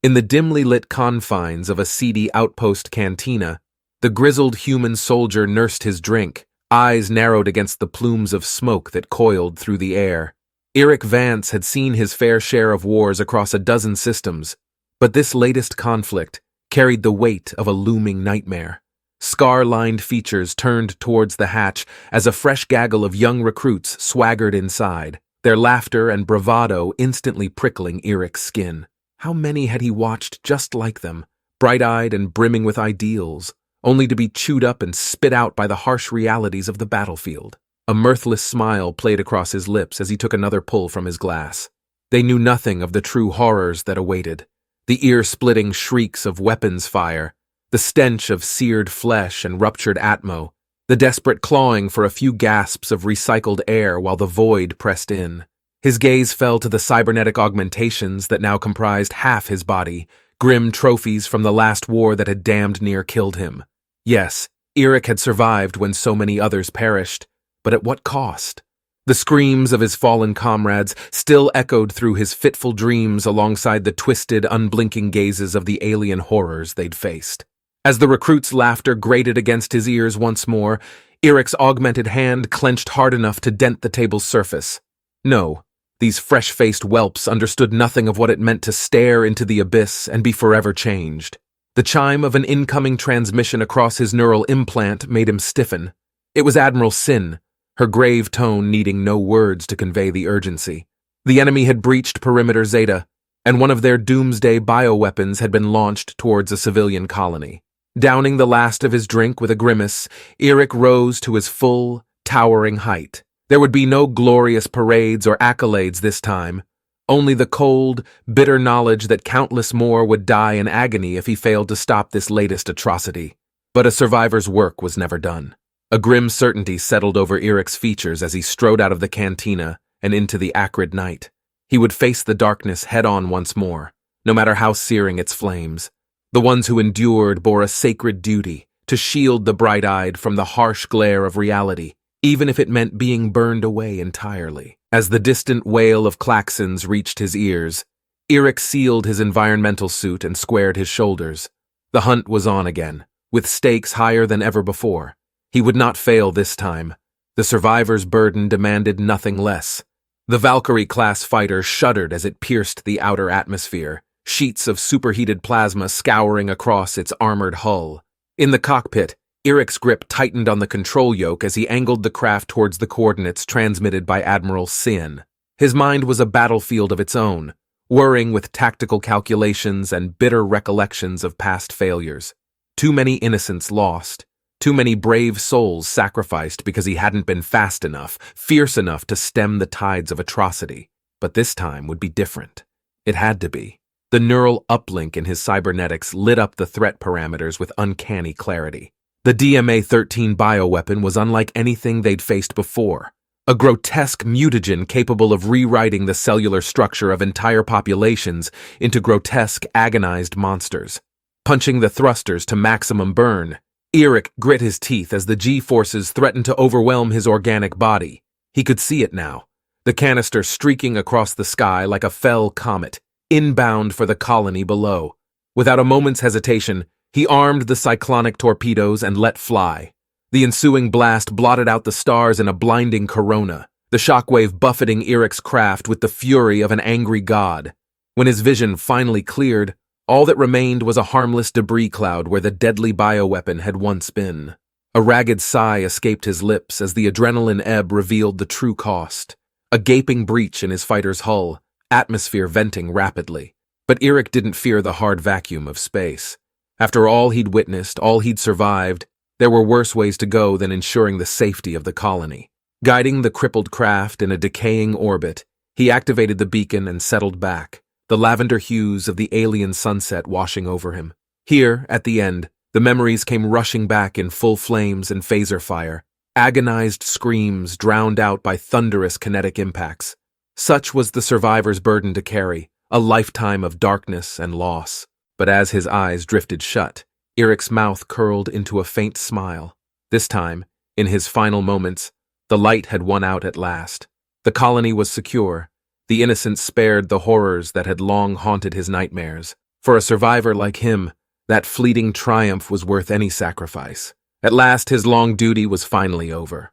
In the dimly lit confines of a seedy outpost cantina, the grizzled human soldier nursed his drink, eyes narrowed against the plumes of smoke that coiled through the air. Eerik Vance had seen his fair share of wars across a dozen systems, but this latest conflict carried the weight of a looming nightmare. Scar-lined features turned towards the hatch as a fresh gaggle of young recruits swaggered inside, their laughter and bravado instantly prickling Eerik's skin. How many had he watched just like them, bright-eyed and brimming with ideals, only to be chewed up and spit out by the harsh realities of the battlefield? A mirthless smile played across his lips as he took another pull from his glass. They knew nothing of the true horrors that awaited. The ear-splitting shrieks of weapons fire, the stench of seared flesh and ruptured atmo, the desperate clawing for a few gasps of recycled air while the void pressed in. His gaze fell to the cybernetic augmentations that now comprised half his body, grim trophies from the last war that had damned near killed him. Yes, Eerik had survived when so many others perished, but at what cost? The screams of his fallen comrades still echoed through his fitful dreams alongside the twisted, unblinking gazes of the alien horrors they'd faced. As the recruit's laughter grated against his ears once more, Eerik's augmented hand clenched hard enough to dent the table's surface. No, these fresh-faced whelps understood nothing of what it meant to stare into the abyss and be forever changed. The chime of an incoming transmission across his neural implant made him stiffen. It was Admiral Sin, her grave tone needing no words to convey the urgency. The enemy had breached Perimeter Zeta, and one of their doomsday bioweapons had been launched towards a civilian colony. Downing the last of his drink with a grimace, Eerik rose to his full, towering height. There would be no glorious parades or accolades this time, only the cold, bitter knowledge that countless more would die in agony if he failed to stop this latest atrocity. But a survivor's work was never done. A grim certainty settled over Eerik's features as he strode out of the cantina and into the acrid night. He would face the darkness head-on once more, no matter how searing its flames. The ones who endured bore a sacred duty to shield the bright-eyed from the harsh glare of reality, even if it meant being burned away entirely. As the distant wail of klaxons reached his ears, Eerik sealed his environmental suit and squared his shoulders. The hunt was on again, with stakes higher than ever before. He would not fail this time. The survivor's burden demanded nothing less. The Valkyrie-class fighter shuddered as it pierced the outer atmosphere, sheets of superheated plasma scouring across its armored hull. In the cockpit, Eerik's grip tightened on the control yoke as he angled the craft towards the coordinates transmitted by Admiral Sin. His mind was a battlefield of its own, whirring with tactical calculations and bitter recollections of past failures. Too many innocents lost, too many brave souls sacrificed because he hadn't been fast enough, fierce enough to stem the tides of atrocity. But this time would be different. It had to be. The neural uplink in his cybernetics lit up the threat parameters with uncanny clarity. The DMA-13 bioweapon was unlike anything they'd faced before. A grotesque mutagen capable of rewriting the cellular structure of entire populations into grotesque, agonized monsters. Punching the thrusters to maximum burn, Eerik grit his teeth as the G-forces threatened to overwhelm his organic body. He could see it now, the canister streaking across the sky like a fell comet, inbound for the colony below. Without a moment's hesitation, he armed the cyclonic torpedoes and let fly. The ensuing blast blotted out the stars in a blinding corona, the shockwave buffeting Eerik's craft with the fury of an angry god. When his vision finally cleared, all that remained was a harmless debris cloud where the deadly bioweapon had once been. A ragged sigh escaped his lips as the adrenaline ebb revealed the true cost. A gaping breach in his fighter's hull, atmosphere venting rapidly. But Eerik didn't fear the hard vacuum of space. After all he'd witnessed, all he'd survived, there were worse ways to go than ensuring the safety of the colony. Guiding the crippled craft in a decaying orbit, he activated the beacon and settled back, the lavender hues of the alien sunset washing over him. Here, at the end, the memories came rushing back in full flames and phaser fire, agonized screams drowned out by thunderous kinetic impacts. Such was the survivor's burden to carry, a lifetime of darkness and loss. But as his eyes drifted shut, Eerik's mouth curled into a faint smile. This time, in his final moments, the light had won out at last. The colony was secure, the innocents spared the horrors that had long haunted his nightmares. For a survivor like him, that fleeting triumph was worth any sacrifice. At last, his long duty was finally over.